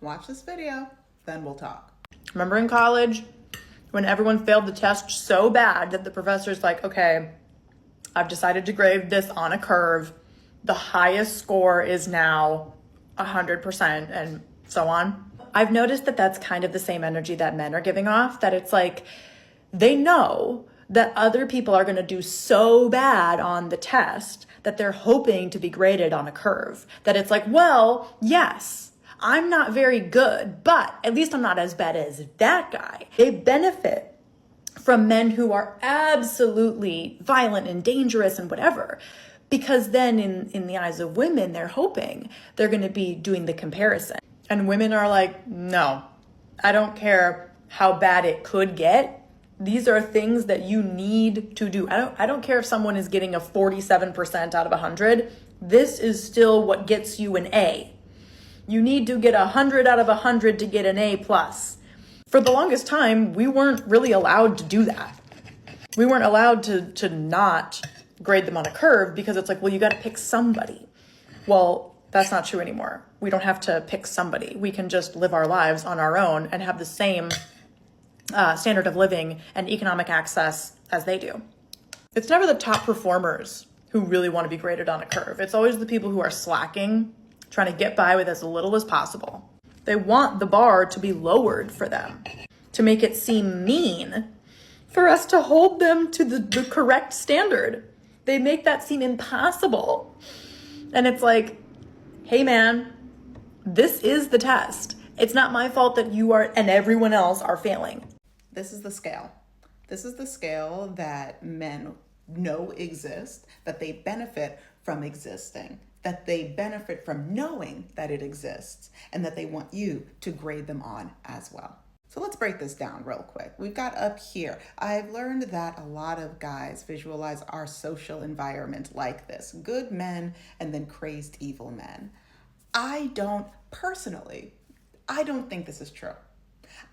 Watch this video, then we'll talk. Remember in college when everyone failed the test so bad that the professor's like, okay, I've decided to grade this on a curve. The highest score is now 100% and so on. I've noticed that that's kind of the same energy that men are giving off, that it's like they know that other people are going to do so bad on the test that they're hoping to be graded on a curve. That it's like, well, yes, I'm not very good, but at least I'm not as bad as that guy. They benefit from men who are absolutely violent and dangerous and whatever. Because then in the eyes of women, they're hoping they're going to be doing the comparison. And women are like, no, I don't care how bad it could get. These are things that you need to do. I don't care if someone is getting a 47% out of 100. This is still what gets you an A. You need to get 100 out of 100 to get an A+. For the longest time, we weren't really allowed to do that. We weren't allowed to not grade them on a curve because it's like, well, you got to pick somebody. Well, that's not true anymore. We don't have to pick somebody. We can just live our lives on our own and have the same standard of living and economic access as they do. It's never the top performers who really want to be graded on a curve. It's always the people who are slacking, trying to get by with as little as possible. They want the bar to be lowered for them, to make it seem mean, for us to hold them to the correct standard. They make that seem impossible. And it's like, hey man, this is the test. It's not my fault that you are and everyone else are failing. This is the scale. This is the scale that men know exists, that they benefit from existing, that they benefit from knowing that it exists, and that they want you to grade them on as well. So let's break this down real quick. We've got up here, I've learned that a lot of guys visualize our social environment like this: good men and then crazed evil men. I don't think this is true.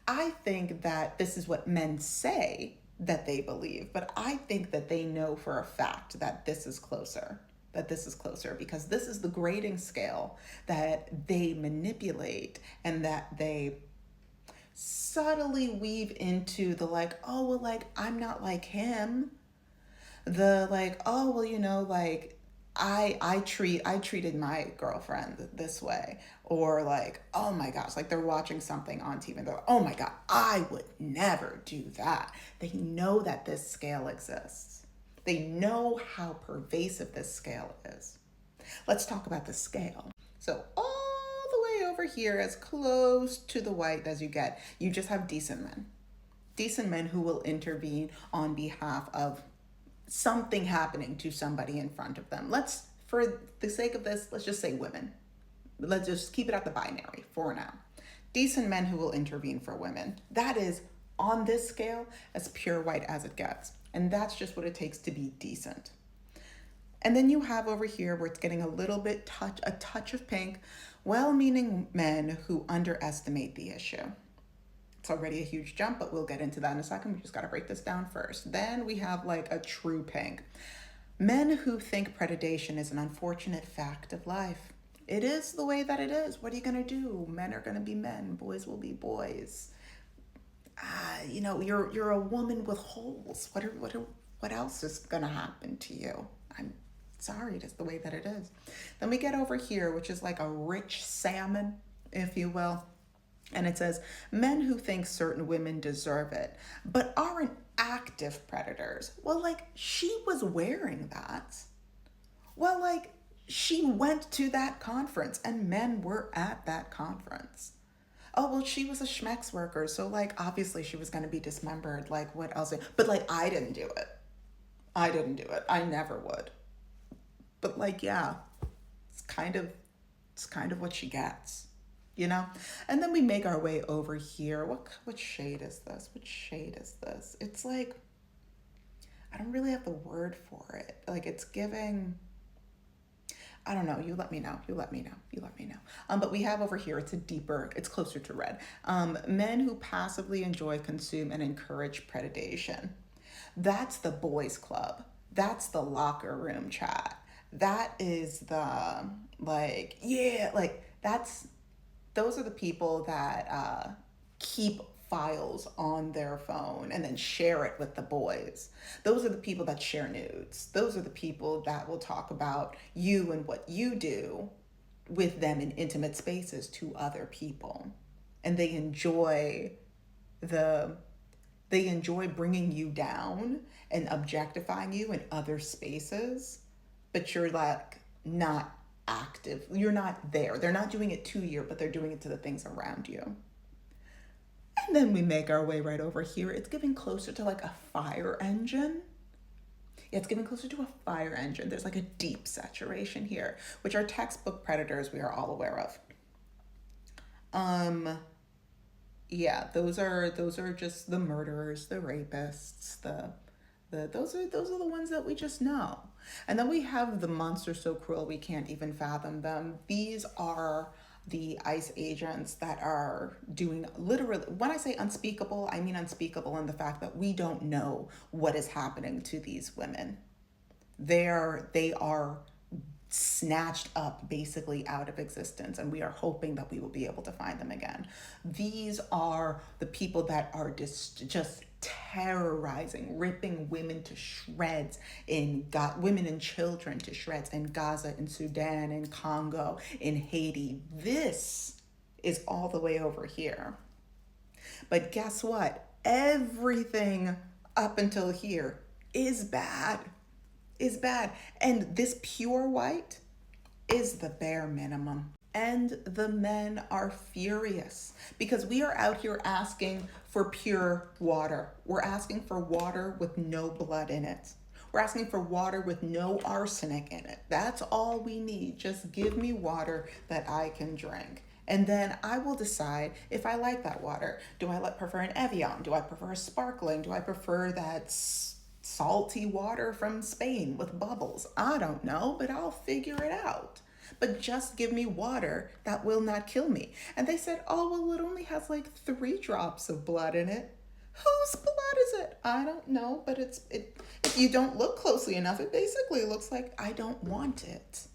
I think that this is what men say that they believe, but I think that they know for a fact that this is closer, because this is the grading scale that they manipulate and that they subtly weave into the like, oh, well, like, I'm not like him. The like, oh, well, you know, like, I treated my girlfriend this way, or like, oh my gosh, like they're watching something on TV and they're like, oh my God, I would never do that. They know that this scale exists. They know how pervasive this scale is. Let's talk about the scale. So all the way over here, as close to the white as you get, you just have decent men who will intervene on behalf of something happening to somebody in front of them. For the sake of this, let's just say women. Let's just keep it at the binary for now. Decent men who will intervene for women. That is, on this scale, as pure white as it gets. And that's just what it takes to be decent. And then you have over here where it's getting a touch of pink, well-meaning men who underestimate the issue. It's already a huge jump, but we'll get into that in a second. We just got to break this down first. Then we have like a true pink. Men who think predation is an unfortunate fact of life. It is the way that it is. What are you going to do? Men are going to be men. Boys will be boys. You know, you're a woman with holes. What else is going to happen to you? I'm sorry, it's the way that it is. Then we get over here, which is like a rich salmon, if you will. And it says, men who think certain women deserve it, but aren't active predators. Well, like, she was wearing that. Well, like, she went to that conference and men were at that conference. Oh, well, she was a schmex worker, so, like, obviously she was going to be dismembered. Like, what else? But, like, I didn't do it. I never would. But, like, yeah, it's kind of what she gets. You know? And then we make our way over here. What shade is this? It's like, I don't really have the word for it. Like, it's giving, I don't know. You let me know. But we have over here, it's closer to red. Men who passively enjoy, consume, and encourage predation. That's the boys club. That's the locker room chat. That is the, like, yeah, like, that's those are the people that keep files on their phone and then share it with the boys. Those are the people that share nudes. Those are the people that will talk about you and what you do with them in intimate spaces to other people. And the they enjoy bringing you down and objectifying you in other spaces, but you're like not active. You're not there. They're not doing it to you, but they're doing it to the things around you. And then we make our way right over here. It's getting closer to like a fire engine. Yeah, it's getting closer to a fire engine. There's like a deep saturation here, which are textbook predators we are all aware of. Yeah, those are just the murderers, the rapists, those are the ones that we just know. And then we have the monsters so cruel we can't even fathom them. These are the ICE agents that are doing literally, when I say unspeakable, I mean unspeakable in the fact that we don't know what is happening to these women. They are snatched up basically out of existence, and we are hoping that we will be able to find them again. These are the people that are just terrorizing, ripping women to shreds women and children to shreds in Gaza, in Sudan, in Congo, in Haiti. This is all the way over here. But guess what? Everything up until here is bad. Is bad. And this pure white is the bare minimum. And the men are furious because we are out here asking for pure water. We're asking for water with no blood in it. We're asking for water with no arsenic in it. That's all we need. Just give me water that I can drink. And then I will decide if I like that water. Do I prefer an Evian? Do I prefer sparkling? Do I prefer that salty water from Spain with bubbles? I don't know, but I'll figure it out. But just give me water that will not kill me. And they said, oh, well, it only has like 3 drops of blood in it. Whose blood is it? I don't know, but if you don't look closely enough, it basically looks like I don't want it.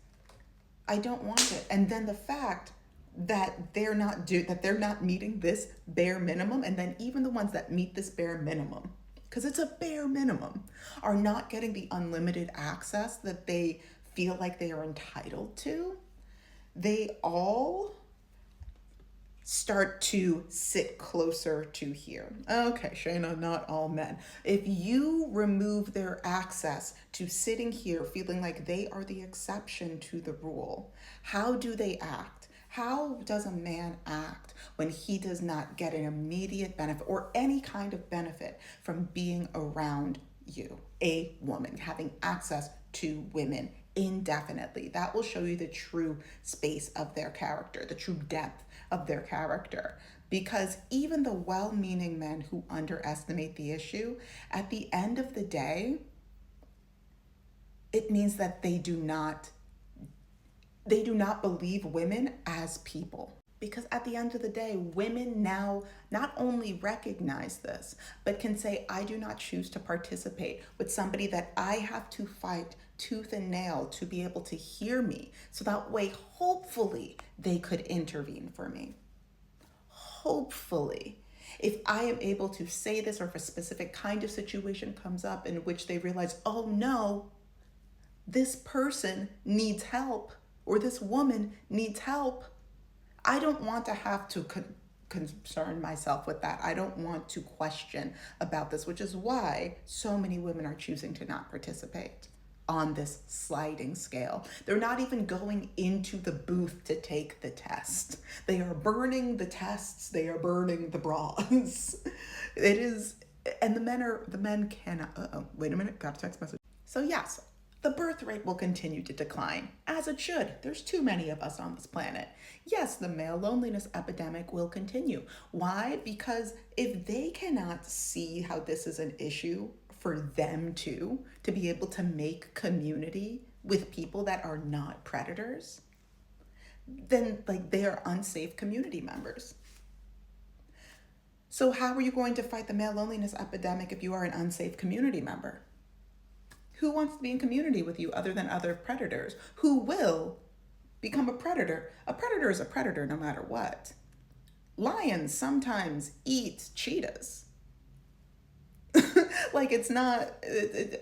I don't want it. And then the fact that they're not meeting this bare minimum, and then even the ones that meet this bare minimum, because it's a bare minimum, are not getting the unlimited access that they feel like they are entitled to. They all start to sit closer to here. Okay, Shayna, not all men. If you remove their access to sitting here feeling like they are the exception to the rule, how do they act? How does a man act when he does not get an immediate benefit or any kind of benefit from being around you, a woman, having access to women indefinitely? That will show you the true space of their character, the true depth of their character. Because even the well-meaning men who underestimate the issue, at the end of the day, it means that they do not believe women as people. Because at the end of the day, women now not only recognize this, but can say, I do not choose to participate with somebody that I have to fight tooth and nail to be able to hear me. So that way, hopefully, they could intervene for me. Hopefully. If I am able to say this, or if a specific kind of situation comes up in which they realize, oh no, this person needs help, or this woman needs help, I don't want to have to concern myself with that. I don't want to question about this, which is why so many women are choosing to not participate on this sliding scale. They're not even going into the booth to take the test. They are burning the tests. They are burning the bras. It is, and the men cannot, wait a minute, got a text message. So yes, the birth rate will continue to decline, as it should. There's too many of us on this planet. Yes, the male loneliness epidemic will continue. Why? Because if they cannot see how this is an issue for them to be able to make community with people that are not predators, then they are unsafe community members. So how are you going to fight the male loneliness epidemic if you are an unsafe community member? Who wants to be in community with you other than other predators who will become a predator. A predator is a predator no matter what. Lions sometimes eat cheetahs. Like, it's not,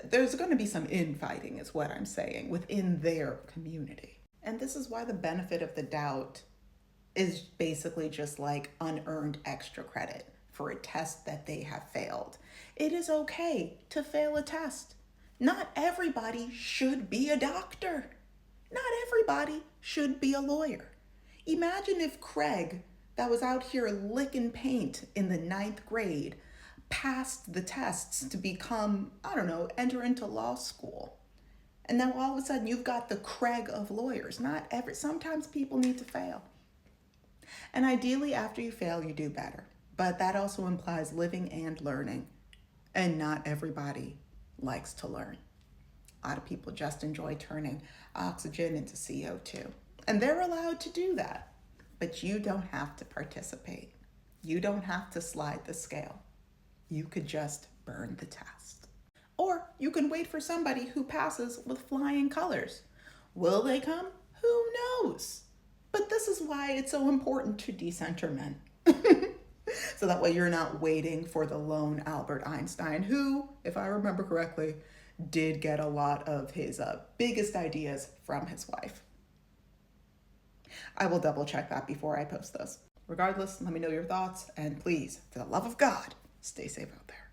there's going to be some infighting, is what I'm saying, within their community. And this is why the benefit of the doubt is basically just like unearned extra credit for a test that they have failed. It is okay to fail a test. Not everybody should be a doctor. Not everybody should be a lawyer. Imagine if Craig, that was out here licking paint in the 9th grade, passed the tests to become, I don't know, enter into law school. And now all of a sudden you've got the Craig of lawyers. Sometimes people need to fail. And ideally, after you fail, you do better. But that also implies living and learning. And not everybody likes to learn. A lot of people just enjoy turning oxygen into CO2. And they're allowed to do that. But you don't have to participate. You don't have to slide the scale. You could just burn the test. Or you can wait for somebody who passes with flying colors. Will they come? Who knows? But this is why it's so important to decenter men. So that way you're not waiting for the lone Albert Einstein, who, if I remember correctly, did get a lot of his biggest ideas from his wife. I will double check that before I post this. Regardless, let me know your thoughts, and please, for the love of God, stay safe out there.